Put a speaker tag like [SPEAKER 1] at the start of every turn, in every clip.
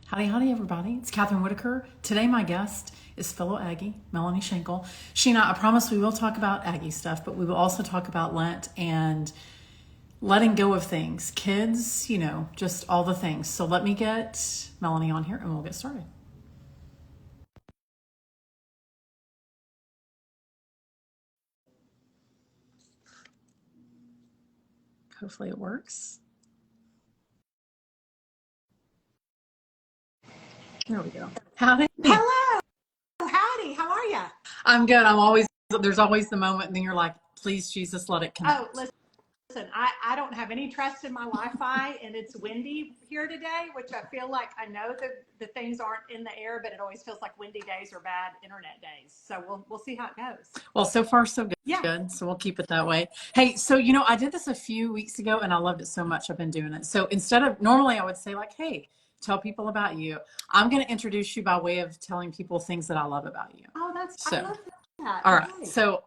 [SPEAKER 1] Howdy, howdy, everybody. It's Kathryn Whitaker. Today, my guest is fellow Aggie, Melanie Shankle. She and I promise we will talk about Aggie stuff, but we will also talk about Lent and letting go of things. Kids, just all the things. So let me get Melanie on here and we'll get started. Hopefully it works. There we go. Howdy.
[SPEAKER 2] Hello. Howdy. How are you?
[SPEAKER 1] I'm good. There's always the moment and then you're like, please, Jesus, let it connect.
[SPEAKER 2] Oh, listen, I don't have any trust in my Wi-Fi and it's windy here today, which I feel like I know that the things aren't in the air, but it always feels like windy days are bad internet days. So we'll see how it goes.
[SPEAKER 1] Well, so far so good.
[SPEAKER 2] Yeah.
[SPEAKER 1] Good. So we'll keep it that way. Hey, so I did this a few weeks ago and I loved it so much. I've been doing it. So instead of normally I would say like, hey, tell people about you. I'm going to introduce you by way of telling people things that I love about you.
[SPEAKER 2] Oh, I love that.
[SPEAKER 1] All right. Okay. So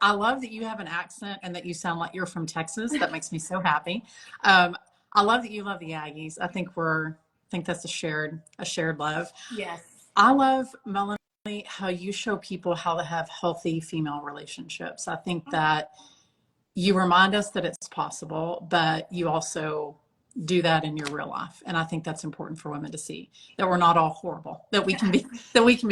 [SPEAKER 1] I love that you have an accent and that you sound like you're from Texas. That makes me so happy. I love that you love the Aggies. I think that's a shared love.
[SPEAKER 2] Yes.
[SPEAKER 1] I love, Melanie, how you show people how to have healthy female relationships. I think that you remind us that it's possible, but you also do that in your real life. And I think that's important for women to see, that we're not all horrible, that we can be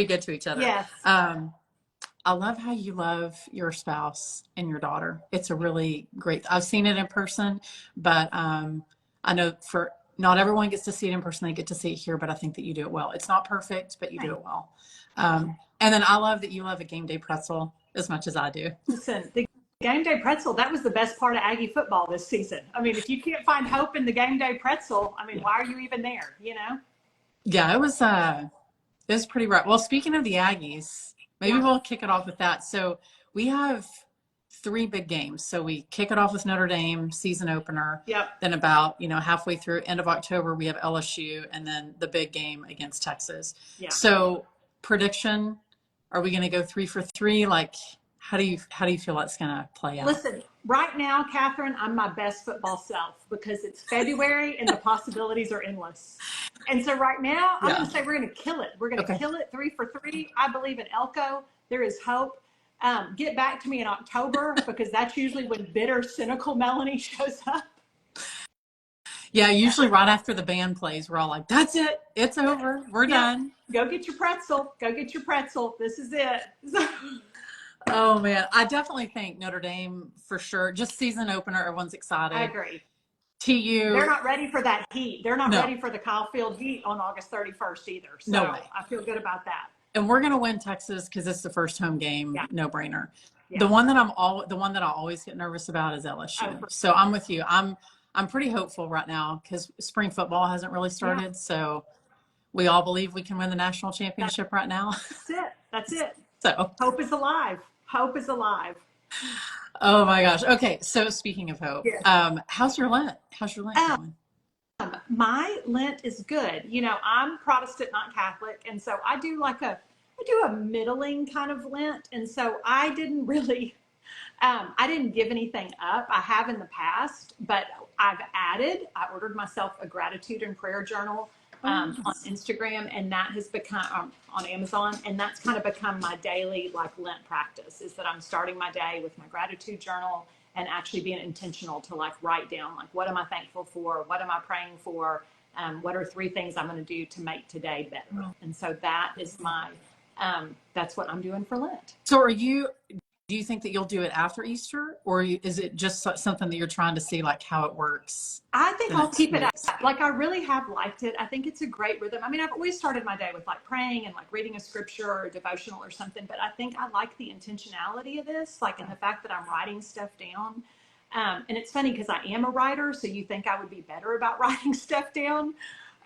[SPEAKER 1] good to each other.
[SPEAKER 2] Yes.
[SPEAKER 1] I love how you love your spouse and your daughter. It's a really great, I've seen it in person, but I know for not everyone gets to see it in person. They get to see it here, but I think that you do it well. It's not perfect, but you do it well. And then I love that you love a game day pretzel as much as I do.
[SPEAKER 2] Listen, the game day pretzel, that was the best part of Aggie football this season. I mean, if you can't find hope in the game day pretzel, I mean, why are you even there,
[SPEAKER 1] Yeah, it was pretty rough. Well, speaking of the Aggies, maybe we'll kick it off with that. So we have 3 big games. So we kick it off with Notre Dame, season opener.
[SPEAKER 2] Yep.
[SPEAKER 1] Then about, halfway through, end of October, we have LSU, and then the big game against Texas.
[SPEAKER 2] Yeah.
[SPEAKER 1] So prediction, are we going to go 3 for 3? Like, how do you feel that's going to play out?
[SPEAKER 2] Listen, right now, Kathryn, I'm my best football self because it's February and the possibilities are endless. And so right now, I'm going to say we're going to kill it. We're going to kill it 3 for 3. I believe in Elko. There is hope. Get back to me in October because that's usually when bitter, cynical Melanie shows up.
[SPEAKER 1] Yeah, usually right after the band plays, we're all like, that's it. It's over. We're done.
[SPEAKER 2] Go get your pretzel. Go get your pretzel. This is it.
[SPEAKER 1] Oh, man. I definitely think Notre Dame for sure. Just season opener. Everyone's excited.
[SPEAKER 2] I agree.
[SPEAKER 1] TU.
[SPEAKER 2] They're not ready for that heat. They're not ready for the Kyle Field heat on August 31st either. So
[SPEAKER 1] no way.
[SPEAKER 2] I feel good about that.
[SPEAKER 1] And we're going to win Texas because it's the first home game. Yeah. No brainer. Yeah. The one that I always get nervous about is LSU. So I'm with you. I'm pretty hopeful right now because spring football hasn't really started. Yeah. So we all believe we can win the national championship right now.
[SPEAKER 2] That's it.
[SPEAKER 1] So
[SPEAKER 2] hope is alive. Hope is alive.
[SPEAKER 1] Oh my gosh. Okay. So speaking of hope, how's your Lent? How's your Lent going?
[SPEAKER 2] My Lent is good. I'm Protestant, not Catholic. And so I do a middling kind of Lent. And so I didn't really, I didn't give anything up. I have in the past, but I ordered myself a gratitude and prayer journal on Instagram, and that has become on Amazon, and that's kind of become my daily Lent practice, is that I'm starting my day with my gratitude journal and actually being intentional to write down what am I thankful for, what am I praying for, what are 3 things I'm going to do to make today better. And so that is that's what I'm doing for Lent.
[SPEAKER 1] So do you think that you'll do it after Easter, or is it just something that you're trying to see how it works?
[SPEAKER 2] I think I'll keep it up. I really have liked it. I think it's a great rhythm. I mean, I've always started my day with praying and reading a scripture or a devotional or something, but I think I like the intentionality of this, and the fact that I'm writing stuff down. And it's funny because I am a writer, so you think I would be better about writing stuff down.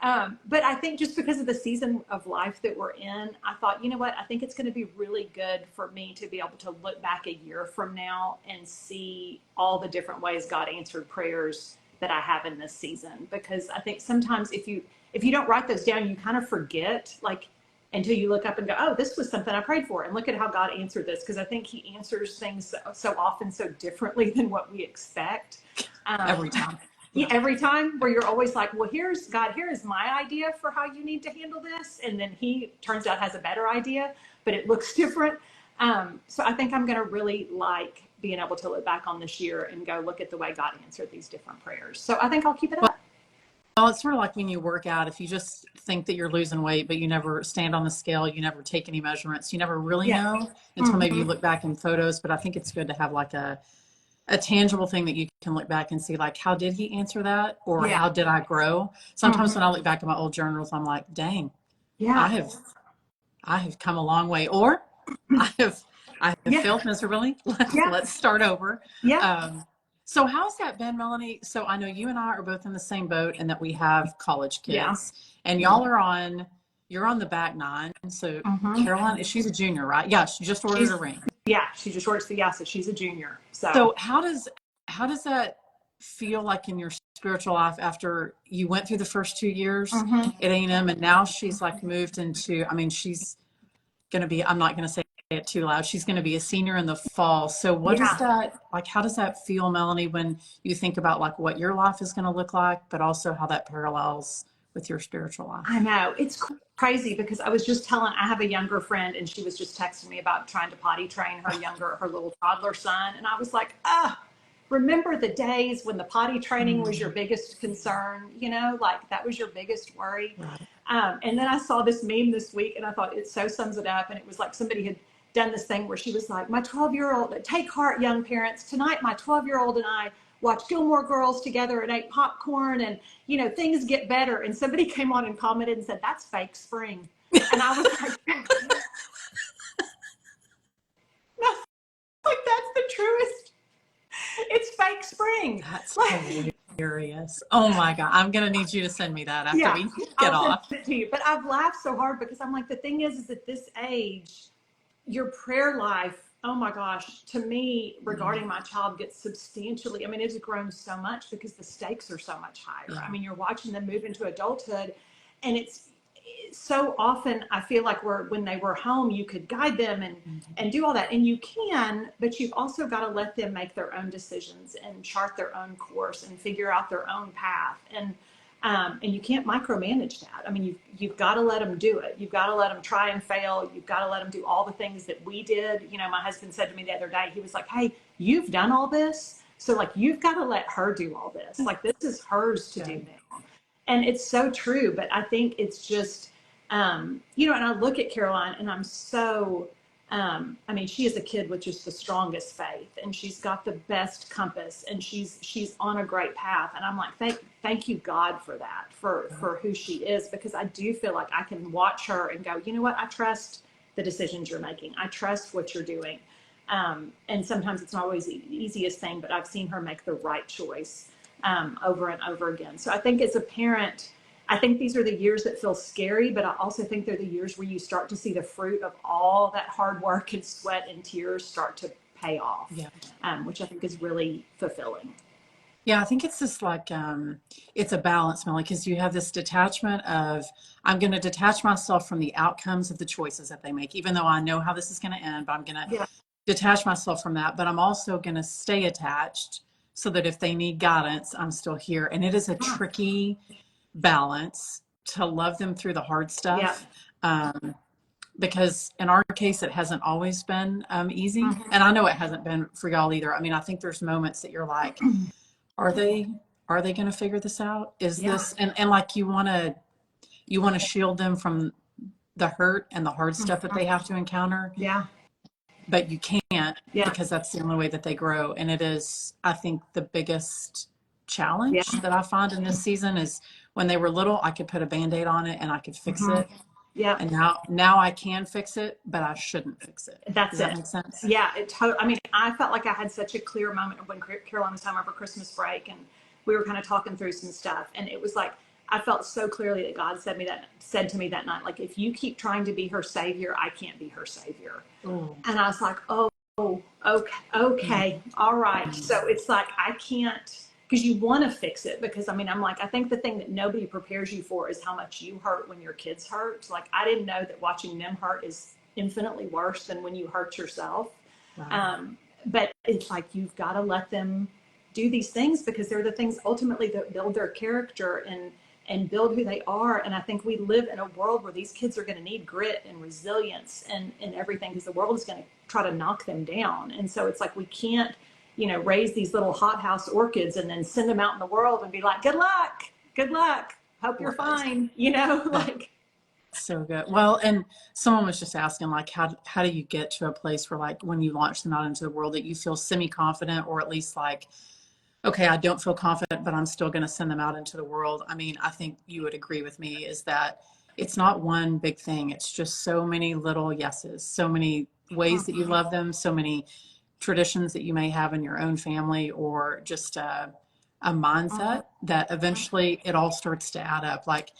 [SPEAKER 2] But I think just because of the season of life that we're in, I thought, you know what, I think it's going to be really good for me to be able to look back a year from now and see all the different ways God answered prayers that I have in this season. Because I think sometimes if you don't write those down, you kind of forget, until you look up and go, oh, this was something I prayed for, and look at how God answered this. Because I think he answers things so often so differently than what we expect.
[SPEAKER 1] Every time. Yeah.
[SPEAKER 2] every time, where you're always like, well, here's God, here is my idea for how you need to handle this. And then he turns out has a better idea, but it looks different. So I think I'm going to really like being able to look back on this year and go look at the way God answered these different prayers. So I think I'll keep it up.
[SPEAKER 1] Well, it's sort of like when you work out, if you just think that you're losing weight, but you never stand on the scale, you never take any measurements, you never really
[SPEAKER 2] Yeah.
[SPEAKER 1] know until maybe you look back in photos. But I think it's good to have like a tangible thing that you can look back and see, like, how did he answer that? Or
[SPEAKER 2] Yeah.
[SPEAKER 1] how did I grow? Sometimes when I look back at my old journals, I'm like, dang, I
[SPEAKER 2] Yeah.
[SPEAKER 1] have, I have come a long way. Or I have, I have
[SPEAKER 2] Yeah.
[SPEAKER 1] failed miserably.
[SPEAKER 2] Yeah.
[SPEAKER 1] Let's start over.
[SPEAKER 2] Yeah.
[SPEAKER 1] So how's that been, Melanie? So I know you and I are both in the same boat and that we have college
[SPEAKER 2] Yeah.
[SPEAKER 1] kids, and y'all are you're on the back nine. So Caroline, she's a junior, right? Yeah, she just ordered
[SPEAKER 2] She's,
[SPEAKER 1] a ring.
[SPEAKER 2] yeah, she just works the, yeah, so she's a junior. So,
[SPEAKER 1] So how does that feel like in your spiritual life after you went through the first 2 years at A&M, and now she's like moved into, I mean, she's going to be, I'm not going to say it too loud, she's going to be a senior in the fall. So what is
[SPEAKER 2] yeah,
[SPEAKER 1] that, like, how does that feel, Melanie, when you think about like what your life is going to look like, but also how that parallels with your spiritual
[SPEAKER 2] I
[SPEAKER 1] life?
[SPEAKER 2] know. It's crazy because I was just telling, I have a younger friend and she was just texting me about trying to potty train her little toddler son. And I was like, remember the days when the potty training was your biggest concern, like that was your biggest worry.
[SPEAKER 1] Right.
[SPEAKER 2] And then I saw this meme this week and I thought it so sums it up. And it was like somebody had done this thing where she was like, my 12-year-old, take heart, young parents. Tonight, my 12-year-old and I watched Gilmore Girls together and ate popcorn and, things get better. And somebody came on and commented and said, that's fake spring. And I was like, that's the truest. It's fake spring.
[SPEAKER 1] That's
[SPEAKER 2] Like,
[SPEAKER 1] hilarious. Oh my God. I'm going to need you to send me that after
[SPEAKER 2] yeah,
[SPEAKER 1] we get
[SPEAKER 2] I'll send
[SPEAKER 1] off.
[SPEAKER 2] it to you. But I've laughed so hard because I'm like, the thing is at this age, your prayer life, oh my gosh, to me, regarding my child gets substantially, I mean, it's grown so much because the stakes are so much higher.
[SPEAKER 1] Yeah.
[SPEAKER 2] I mean, you're watching them move into adulthood and it's so often I feel like when they were home, you could guide them and do all that. And you can, but you've also got to let them make their own decisions and chart their own course and figure out their own path. And you can't micromanage that. I mean, you've got to let them do it. You've got to let them try and fail. You've got to let them do all the things that we did. My husband said to me the other day, he was like, hey, you've done all this. So like, you've got to let her do all this. Like, this is hers to do now. And it's so true. But I think it's just, and I look at Caroline and I'm so, I mean, she is a kid with just the strongest faith and she's got the best compass and she's on a great path. And I'm like, thank you God for that, for who she is, because I do feel like I can watch her and go, you know what? I trust the decisions you're making. I trust what you're doing. And sometimes it's not always the easiest thing, but I've seen her make the right choice, over and over again. So I think as a parent, I think these are the years that feel scary, but I also think they're the years where you start to see the fruit of all that hard work and sweat and tears start to pay off,
[SPEAKER 1] Yeah.
[SPEAKER 2] which I think is really fulfilling.
[SPEAKER 1] Yeah, I think it's just like it's a balance, Melanie, because you have this detachment of I'm going to detach myself from the outcomes of the choices that they make, even though I know how this is going to end, but I'm going to
[SPEAKER 2] Yeah.
[SPEAKER 1] detach myself from that. But I'm also going to stay attached so that if they need guidance, I'm still here. And it is a tricky balance to love them through the hard
[SPEAKER 2] Yeah.
[SPEAKER 1] stuff. Because in our case, it hasn't always been easy.
[SPEAKER 2] Mhm.
[SPEAKER 1] And I know it hasn't been for y'all either. I mean, I think there's moments that you're like, are they going to figure this out? Is
[SPEAKER 2] Yeah.
[SPEAKER 1] this, and like you want to shield them from the hurt and the hard stuff that they have to encounter,
[SPEAKER 2] Yeah.
[SPEAKER 1] but you can't,
[SPEAKER 2] Yeah.
[SPEAKER 1] because that's the only way that they grow. And it is, I think, the biggest challenge
[SPEAKER 2] Yeah.
[SPEAKER 1] that I find in this season is when they were little, I could put a Band-Aid on it and I could fix
[SPEAKER 2] Mhm.
[SPEAKER 1] it.
[SPEAKER 2] Yeah.
[SPEAKER 1] And now I can fix it, but I shouldn't fix it.
[SPEAKER 2] That's
[SPEAKER 1] Does that
[SPEAKER 2] it.
[SPEAKER 1] make sense?
[SPEAKER 2] Yeah, I mean, I felt like I had such a clear moment when Caroline was home over Christmas break, and we were kind of talking through some stuff, and it was like I felt so clearly that God said to me that night, like, if you keep trying to be her savior, I can't be her savior.
[SPEAKER 1] Oh.
[SPEAKER 2] And I was like, oh, okay, all right. So it's like I can't, because you want to fix it. Because I mean, I'm like, I think the thing that nobody prepares you for is how much you hurt when your kids hurt. Like, I didn't know that watching them hurt is infinitely worse than when you hurt yourself.
[SPEAKER 1] Right.
[SPEAKER 2] But it's like you've got to let them do these things because they're the things ultimately that build their character and build who they are. And I think we live in a world where these kids are going to need grit and resilience and everything, because the world is going to try to knock them down. And so it's like we can't, raise these little hothouse orchids and then send them out in the world and be like, good luck, hope you're fine, like.
[SPEAKER 1] So good. Well, and someone was just asking, like, how do you get to a place where, like, when you launch them out into the world, that you feel semi-confident, or at least like, okay, I don't feel confident, but I'm still going to send them out into the world. I mean, I think you would agree with me, is that it's not one big thing. It's just so many little yeses, so many ways that you love them, so many traditions that you may have in your own family, or just a mindset that eventually it all starts to add up. Like,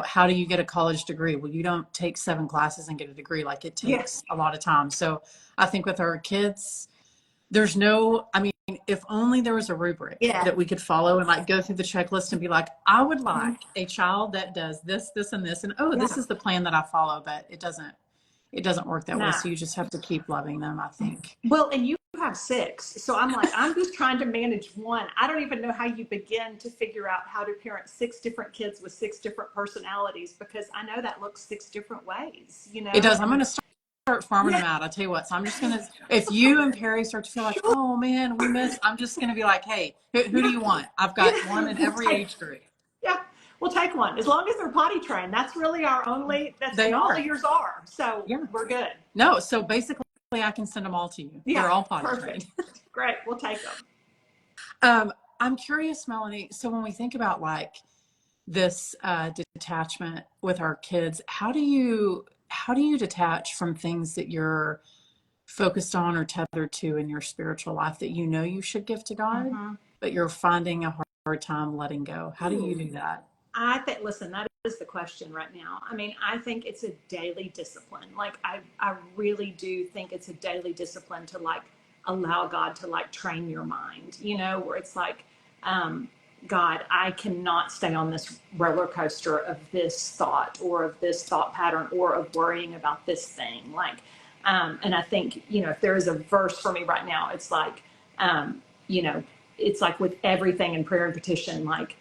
[SPEAKER 1] how do you get a college degree? Well, you don't take 7 classes and get a degree. Like, it
[SPEAKER 2] Yeah.
[SPEAKER 1] takes a lot of time. So I think with our kids, there's no, I mean, if only there was a rubric
[SPEAKER 2] Yeah.
[SPEAKER 1] that we could follow and like go through the checklist and be like, I would like a child that does this, this, and this. And this is the plan that I follow, but it doesn't work that way. So you just have to keep loving them, I think.
[SPEAKER 2] Well, and you have 6. So I'm like, I'm just trying to manage one. I don't even know how you begin to figure out how to parent 6 different kids with 6 different personalities, because I know that looks 6 different ways,
[SPEAKER 1] It does. I'm going to start farming them out. I tell you what. So I'm just going to, if you and Perry start to feel like, oh man, I'm just going to be like, hey, who do you want? I've got one in every age group.
[SPEAKER 2] Yeah, we'll take one. As long as they're potty trained. That's really our only, all of yours are. So we're good.
[SPEAKER 1] No, so basically I can send them all to you.
[SPEAKER 2] Yeah,
[SPEAKER 1] they're all potty trained.
[SPEAKER 2] Great, we'll take them.
[SPEAKER 1] I'm curious, Melanie. So when we think about like this detachment with our kids, how do you detach from things that you're focused on or tethered to in your spiritual life that you should give to God, but you're finding a hard time letting go? How do you do that?
[SPEAKER 2] I think, listen, that is the question right now. I mean, I think it's a daily discipline. Like, I really do think it's a daily discipline to like allow God to like train your mind, where it's like, God, I cannot stay on this roller coaster of this thought or of this thought pattern or of worrying about this thing. Like, and I think, if there is a verse for me right now, it's like, it's like with everything in prayer and petition, like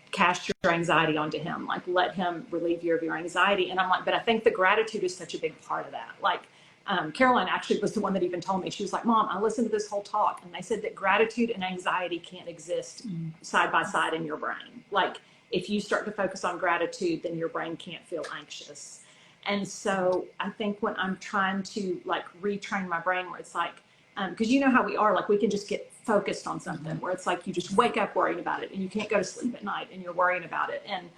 [SPEAKER 2] cast your anxiety onto him, like let him relieve you of your anxiety. And I'm like, but I think the gratitude is such a big part of that. Like, Caroline actually was the one that even told me, she was like, Mom, I listened to this whole talk and they said that gratitude and anxiety can't exist side by side in your brain. Like, if you start to focus on gratitude, then your brain can't feel anxious. And so I think when I'm trying to like retrain my brain, where it's like, because you know how we are, like we can just get focused on something where it's like you just wake up worrying about it and you can't go to sleep at night and you're worrying about it. And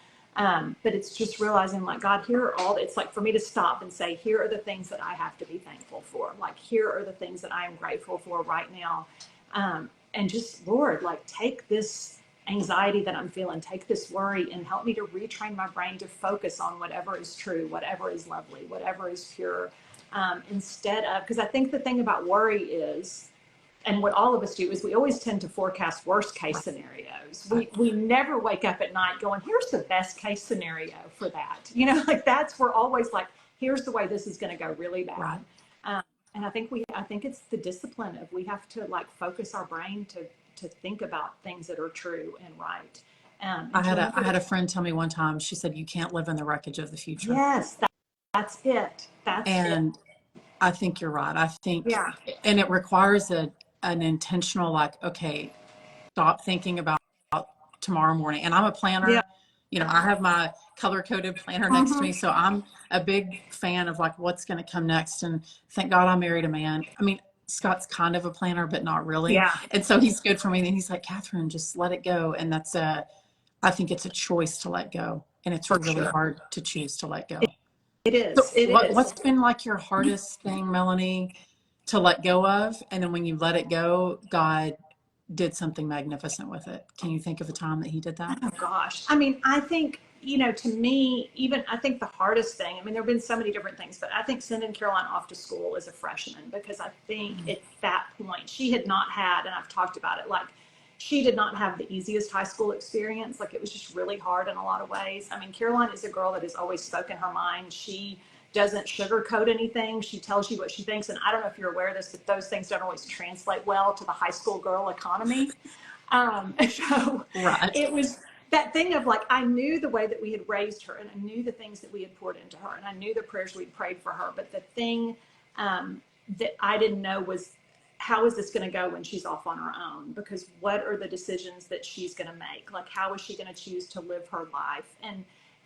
[SPEAKER 2] but it's just realizing, like, God, here are all, it's like for me to stop and say, here are the things that I have to be thankful for. Like, here are the things that I am grateful for right now. And just, Lord, like, take this anxiety that I'm feeling, take this worry, and help me to retrain my brain to focus on whatever is true, whatever is lovely, whatever is pure, instead of, because I think the thing about worry is, and what all of us do, is we always tend to forecast worst case scenarios. We never wake up at night going, here's the best case scenario for that. Like we're always like, here's the way this is going to go really bad. And I think it's the discipline of, we have to like focus our brain to think about things that are true and right.
[SPEAKER 1] I had a friend tell me one time, she said, you can't live in the wreckage of the future.
[SPEAKER 2] Yes, that's it.
[SPEAKER 1] And I think you're right. I think, and it requires an intentional, like, okay, stop thinking about tomorrow morning. And I'm a planner. I have my color coded planner next to me. So I'm a big fan of like what's going to come next. And thank God I married a man. I mean, Scott's kind of a planner, but not really.
[SPEAKER 2] Yeah.
[SPEAKER 1] And so he's good for me. And he's like, Kathryn, just let it go. And I think it's a choice to let go. And it's really hard to choose to let go.
[SPEAKER 2] It is.
[SPEAKER 1] So what's been like your hardest thing, Melanie, to let go of? And then when you let it go, God did something magnificent with it. Can you think of a time that he did that?
[SPEAKER 2] Oh gosh. I mean, I think, to me, even I think the hardest thing, I mean, there have been so many different things, but I think sending Caroline off to school as a freshman, because I think at that point she had not had, and I've talked about it, like she did not have the easiest high school experience. Like, it was just really hard in a lot of ways. I mean, Caroline is a girl that has always spoken her mind. She doesn't sugarcoat anything. She tells you what she thinks. And I don't know if you're aware of this, but those things don't always translate well to the high school girl economy. So
[SPEAKER 1] Right.
[SPEAKER 2] it was that thing of like, I knew the way that we had raised her, and I knew the things that we had poured into her, and I knew the prayers we'd prayed for her. But the thing that I didn't know was, how is this going to go when she's off on her own? Because what are the decisions that she's going to make? Like, how is she going to choose to live her life?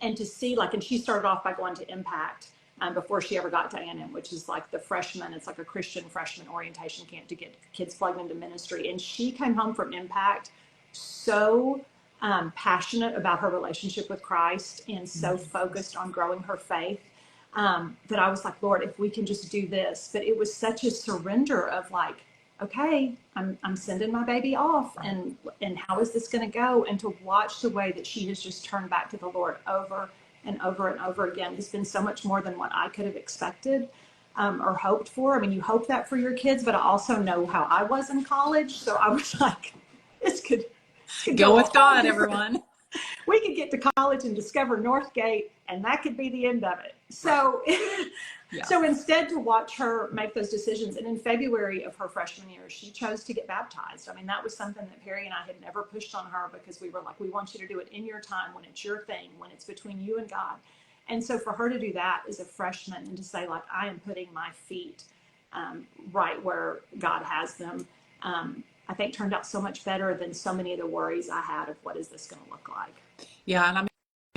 [SPEAKER 2] And to see, like, and she started off by going to Impact before she ever got to A&M, which is like the freshman, it's like a Christian freshman orientation camp to get kids plugged into ministry. And she came home from Impact so passionate about her relationship with Christ and so focused on growing her faith that I was like, Lord, if we can just do this. But it was such a surrender of like, okay, I'm sending my baby off, and how is this going to go? And to watch the way that she has just turned back to the Lord over and over and over again has been so much more than what I could have expected or hoped for. I mean, you hope that for your kids, but I also know how I was in college. So I was like, this could
[SPEAKER 1] Go with God,
[SPEAKER 2] different.
[SPEAKER 1] everyone.
[SPEAKER 2] We could get to college and discover Northgate, and that could be the end of it. So,
[SPEAKER 1] Yeah.
[SPEAKER 2] so instead, to watch her make those decisions, and in February of her freshman year, she chose to get baptized. I mean, that was something that Perry and I had never pushed on her, because we were like, we want you to do it in your time, when it's your thing, when it's between you and God. And so for her to do that as a freshman, and to say, like, I am putting my feet right where God has them, I think turned out so much better than so many of the worries I had of what is this going to look like.
[SPEAKER 1] Yeah. And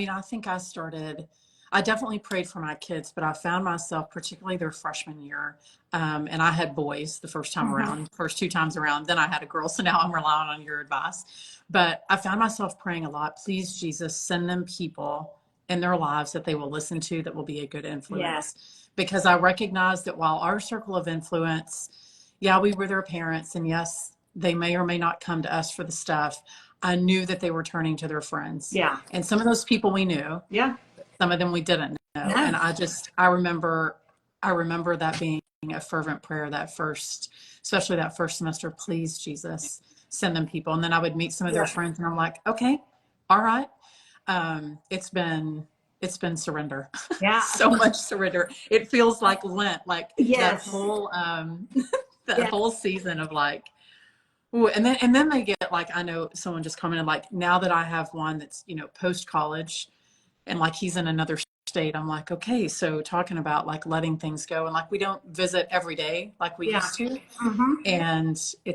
[SPEAKER 1] I think I definitely prayed for my kids, but I found myself, particularly their freshman year, and I had boys the first time around, first two times around, then I had a girl. So now I'm relying on your advice. But I found myself praying a lot, please, Jesus, send them people in their lives that they will listen to, that will be a good influence.
[SPEAKER 2] Yes.
[SPEAKER 1] Because I recognize that while our circle of influence, yeah, we were their parents, and yes, they may or may not come to us for the stuff, I knew that they were turning to their friends.
[SPEAKER 2] Yeah.
[SPEAKER 1] And some of those people we knew.
[SPEAKER 2] Yeah.
[SPEAKER 1] Some of them we didn't know.
[SPEAKER 2] No.
[SPEAKER 1] And I remember that being a fervent prayer especially that first semester, please, Jesus, send them people. And then I would meet some of their friends, and I'm like, okay, all right. It's been surrender.
[SPEAKER 2] Yeah.
[SPEAKER 1] So much surrender. It feels like Lent, like
[SPEAKER 2] Yes.
[SPEAKER 1] that whole,
[SPEAKER 2] Yes.
[SPEAKER 1] whole season of like, ooh, and then they get like, I know someone just commented, like, now that I have one that's, post college, and like he's in another state, I'm like, okay, so talking about like letting things go, and like we don't visit every day like we used to. And it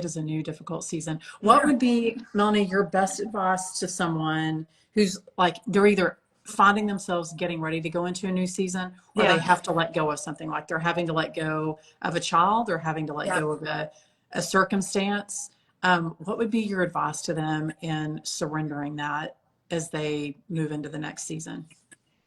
[SPEAKER 1] is a new difficult season. What would be, Melanie, your best advice to someone who's like, they're either finding themselves getting ready to go into a new season, or they have to let go of something, like they're having to let go of a child, or having to let go of a circumstance? What would be your advice to them in surrendering that as they move into the next season?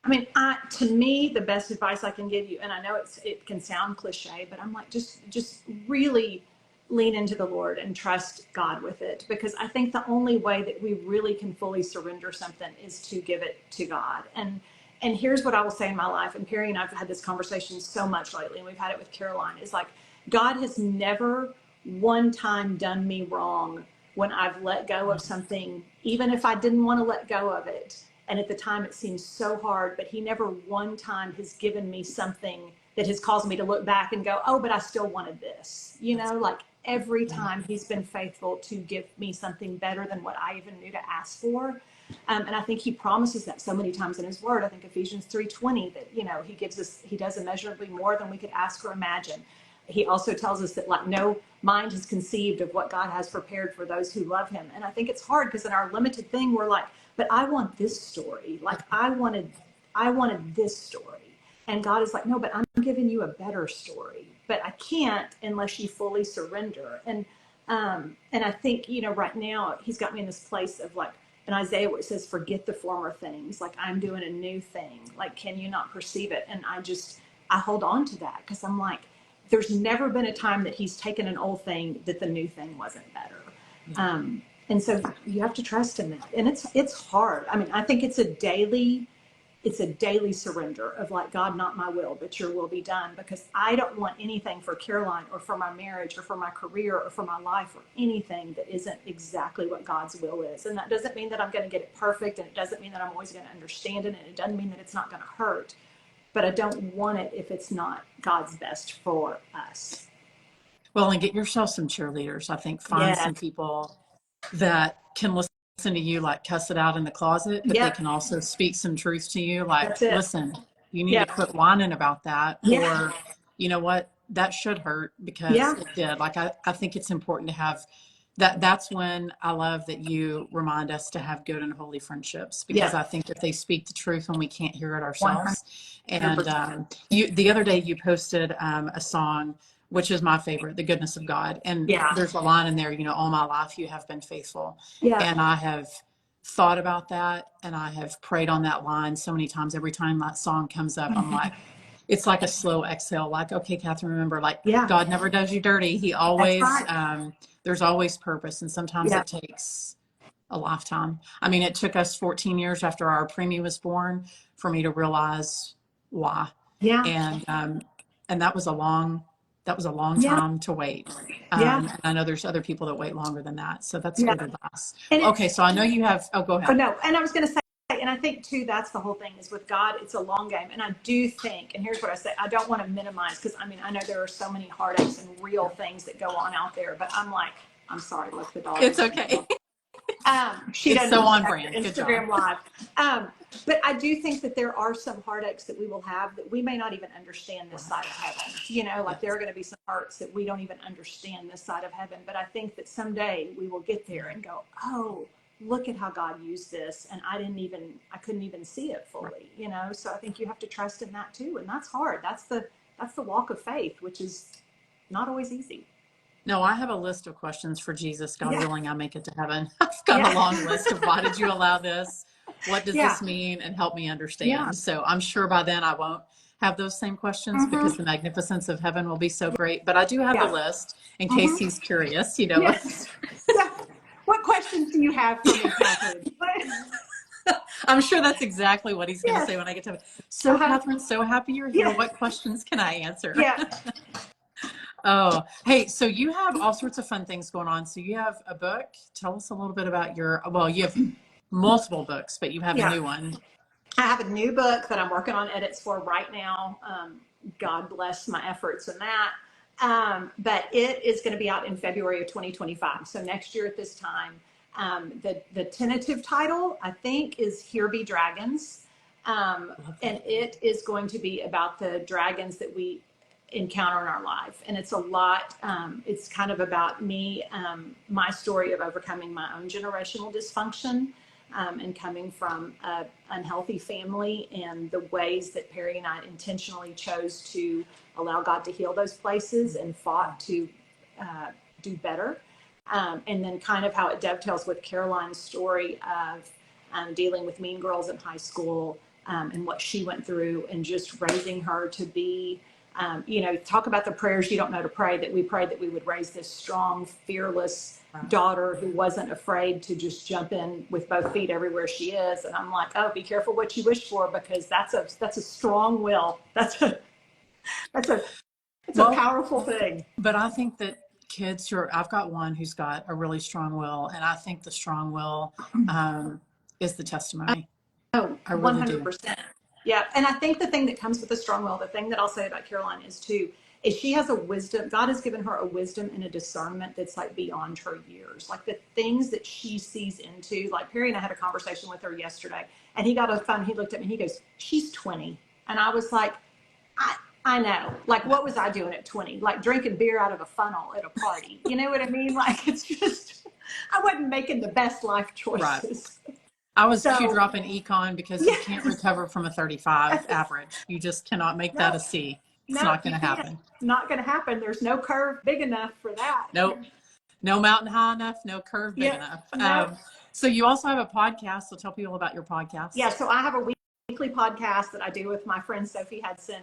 [SPEAKER 2] I mean, to me, the best advice I can give you, and I know it can sound cliche, but I'm like, just really lean into the Lord and trust God with it, because I think the only way that we really can fully surrender something is to give it to God. And here's what I will say in my life, and Perry and I've had this conversation so much lately, and we've had it with Caroline, is like, God has never one time done me wrong when I've let go of something, even if I didn't want to let go of it. And at the time it seems so hard, but he never one time has given me something that has caused me to look back and go, oh, but I still wanted this. Like every time he's been faithful to give me something better than what I even knew to ask for. And I think he promises that so many times in his word. I think Ephesians 3:20, that, he does immeasurably more than we could ask or imagine. He also tells us that like no mind has conceived of what God has prepared for those who love him. And I think it's hard, because in our limited thing, we're like, but I want this story. Like I wanted this story. And God is like, no, but I'm giving you a better story. But I can't unless you fully surrender. And I think, right now he's got me in this place of like in Isaiah where it says, forget the former things. Like I'm doing a new thing. Like, can you not perceive it? And I hold on to that, because I'm like, there's never been a time that he's taken an old thing that the new thing wasn't better. And so you have to trust in that. And it's hard. I mean, I think it's a daily surrender of like, God, not my will, but your will be done, because I don't want anything for Caroline or for my marriage or for my career or for my life or anything that isn't exactly what God's will is. And that doesn't mean that I'm going to get it perfect. And it doesn't mean that I'm always going to understand it. And it doesn't mean that it's not going to hurt. but I don't want it if it's not God's best for us.
[SPEAKER 1] Well, and get yourself some cheerleaders. I think find
[SPEAKER 2] Yeah.
[SPEAKER 1] some people that can listen to you, like cuss it out in the closet, but they
[SPEAKER 2] Yep.
[SPEAKER 1] can also speak some truth to you. Like,
[SPEAKER 2] That's it.
[SPEAKER 1] listen, you need to
[SPEAKER 2] Yeah.
[SPEAKER 1] quit whining about that.
[SPEAKER 2] Yeah.
[SPEAKER 1] Or, you know what, that should hurt because
[SPEAKER 2] Yeah.
[SPEAKER 1] it did. Like, I think it's important to have that. That's when I love that you remind us to have good and holy friendships, because
[SPEAKER 2] Yeah.
[SPEAKER 1] I think that they speak the truth when we can't hear it
[SPEAKER 2] 100%.
[SPEAKER 1] ourselves. And the other day you posted a song, which is my favorite, The Goodness of God. And
[SPEAKER 2] Yeah.
[SPEAKER 1] there's a line in there, all my life you have been faithful.
[SPEAKER 2] Yeah.
[SPEAKER 1] And I have thought about that, and I have prayed on that line so many times. Every time that song comes up, I'm like, it's like a slow exhale, like, okay, Kathryn, remember, like,
[SPEAKER 2] Yeah.
[SPEAKER 1] God never does you dirty. He
[SPEAKER 2] That's
[SPEAKER 1] always,
[SPEAKER 2] right.
[SPEAKER 1] there's always purpose. And sometimes
[SPEAKER 2] Yeah.
[SPEAKER 1] it takes a lifetime. I mean, it took us 14 years after our preemie was born for me to realize why.
[SPEAKER 2] Yeah.
[SPEAKER 1] And that was a long
[SPEAKER 2] Yeah.
[SPEAKER 1] time to wait.
[SPEAKER 2] Yeah.
[SPEAKER 1] And I know there's other people that wait longer than that. So that's
[SPEAKER 2] Yeah.
[SPEAKER 1] good advice.
[SPEAKER 2] And
[SPEAKER 1] Okay. So I know you have, oh, go
[SPEAKER 2] oh
[SPEAKER 1] ahead.
[SPEAKER 2] no, and I was going to say, and I think too, that's the whole thing is with God, it's a long game. And I do think, and here's what I say, I don't want to minimize, because I mean, I know there are so many heartaches and real things that go on out there, but I'm like, I'm sorry, look, the dog
[SPEAKER 1] It's
[SPEAKER 2] is
[SPEAKER 1] okay.
[SPEAKER 2] she
[SPEAKER 1] It's
[SPEAKER 2] doesn't
[SPEAKER 1] so on
[SPEAKER 2] respect
[SPEAKER 1] brand. Good job.
[SPEAKER 2] Instagram live. But I do think that there are some heartaches that we will have that we may not even understand this side of heaven. Like there are going to be some hurts that we don't even understand this side of heaven. But I think that someday we will get there and go, oh, look at how God used this. And I couldn't even see it fully, So I think you have to trust in that too. And that's hard. That's the walk of faith, which is not always easy.
[SPEAKER 1] No, I have a list of questions for Jesus. God
[SPEAKER 2] Yeah.
[SPEAKER 1] willing, I make it to heaven. I've got a
[SPEAKER 2] Yeah.
[SPEAKER 1] long list of why did you allow this? What does
[SPEAKER 2] Yeah.
[SPEAKER 1] this mean? And help me
[SPEAKER 2] Yeah.
[SPEAKER 1] understand. So I'm sure by then I won't have those same questions because
[SPEAKER 2] Mm-hmm.
[SPEAKER 1] the magnificence of heaven will be so great. But I do have the
[SPEAKER 2] Yeah.
[SPEAKER 1] list in case
[SPEAKER 2] Mm-hmm.
[SPEAKER 1] he's curious,
[SPEAKER 2] Yes. Yeah. What questions do you have for me, Kathryn?
[SPEAKER 1] I'm sure that's exactly what he's going to
[SPEAKER 2] Yes.
[SPEAKER 1] say when I get to it. So,
[SPEAKER 2] Uh-huh.
[SPEAKER 1] Kathryn, so happy you're here.
[SPEAKER 2] Yeah.
[SPEAKER 1] What questions can I answer?
[SPEAKER 2] Yeah.
[SPEAKER 1] Oh, hey, so you have all sorts of fun things going on. So you have a book. Tell us a little bit about you have multiple books, but you have a
[SPEAKER 2] Yeah.
[SPEAKER 1] new one.
[SPEAKER 2] I have a new book that I'm working on edits for right now. God bless my efforts in that. But it is going to be out in February of 2025. So next year at this time. The tentative title, I think, is Here Be Dragons. And it is going to be about the dragons that we encounter in our life. And it's a lot, it's kind of about me, my story of overcoming my own generational dysfunction. And coming from an unhealthy family, and the ways that Perry and I intentionally chose to allow God to heal those places and fought to do better. And then kind of how it dovetails with Caroline's story of dealing with mean girls in high school, and what she went through, and just raising her to be, talk about the prayers you don't know to pray, that we prayed that we would raise this strong, fearless daughter who wasn't afraid to just jump in with both feet everywhere she is. And I'm like, oh, be careful what you wish for, because that's a strong will. That's a powerful thing.
[SPEAKER 1] But I think that I've got one who's got a really strong will, and I think the strong will is the testimony.
[SPEAKER 2] Oh,
[SPEAKER 1] I really do.
[SPEAKER 2] 100%. Yeah. And I think the thing that comes with the strong will, the thing that I'll say about Caroline is too, is she has a wisdom. God has given her a wisdom and a discernment that's like beyond her years. Like the things that she sees into, like Perry and I had a conversation with her yesterday, and he got a phone. He looked at me, he goes, she's 20. And I was like, I know. Like, what was I doing at 20? Like drinking beer out of a funnel at a party. You know what I mean? Like, it's just, I wasn't making the best life choices.
[SPEAKER 1] Right. I was
[SPEAKER 2] So,
[SPEAKER 1] Q dropping econ because you can't recover from a 35 average. You just cannot make that
[SPEAKER 2] no,
[SPEAKER 1] a C. It's
[SPEAKER 2] no,
[SPEAKER 1] not going
[SPEAKER 2] you
[SPEAKER 1] to
[SPEAKER 2] can't.
[SPEAKER 1] happen.
[SPEAKER 2] Not going to happen. There's no curve big enough for that.
[SPEAKER 1] Nope. No mountain high enough, no curve big
[SPEAKER 2] Yeah.
[SPEAKER 1] enough.
[SPEAKER 2] No.
[SPEAKER 1] So you also have a podcast. So tell people about your
[SPEAKER 2] Yeah.
[SPEAKER 1] podcast.
[SPEAKER 2] So I have a weekly podcast that I do with my friend Sophie Hudson.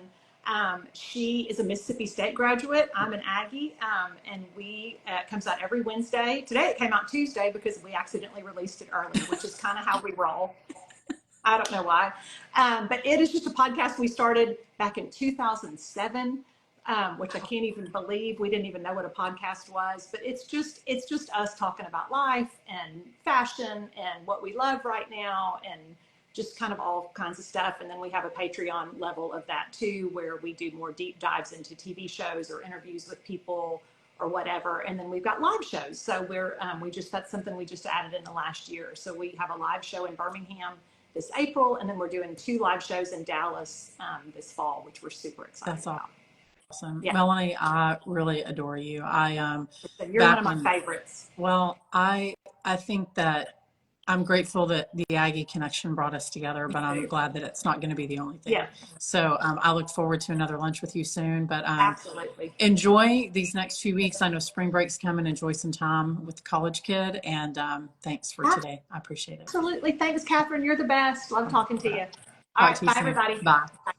[SPEAKER 2] She is a Mississippi State graduate. I'm an Aggie, and we comes out every Wednesday. Today it came out Tuesday because we accidentally released it early, which is kind of how we roll. I don't know why, but it is just a podcast we started back in 2007, which I can't even believe. We didn't even know what a podcast was, but it's just us talking about life and fashion and what we love right now, and just kind of all kinds of stuff. And then we have a Patreon level of that too, where we do more deep dives into TV shows or interviews with people or whatever. And then we've got live shows. So that's something we just added in the last year. So we have a live show in Birmingham this April, and then we're doing 2 live shows in Dallas this fall, which we're super excited
[SPEAKER 1] That's
[SPEAKER 2] about.
[SPEAKER 1] awesome.
[SPEAKER 2] Yeah.
[SPEAKER 1] Melanie, I really adore you.
[SPEAKER 2] So you're one
[SPEAKER 1] Back
[SPEAKER 2] of my
[SPEAKER 1] when,
[SPEAKER 2] favorites.
[SPEAKER 1] well, I think that I'm grateful that the Aggie connection brought us together,
[SPEAKER 2] Me
[SPEAKER 1] but I'm
[SPEAKER 2] too.
[SPEAKER 1] glad that it's not going to be the only thing.
[SPEAKER 2] Yeah,
[SPEAKER 1] So I look forward to another lunch with you soon. But
[SPEAKER 2] absolutely.
[SPEAKER 1] enjoy these next few weeks. I know spring break's coming. Enjoy some time with the college kid. And thanks for today. I appreciate it.
[SPEAKER 2] Absolutely. Thanks, Kathryn. You're the best. Love talking to you. All
[SPEAKER 1] Talk
[SPEAKER 2] right.
[SPEAKER 1] to you
[SPEAKER 2] Bye,
[SPEAKER 1] soon.
[SPEAKER 2] everybody.
[SPEAKER 1] Bye.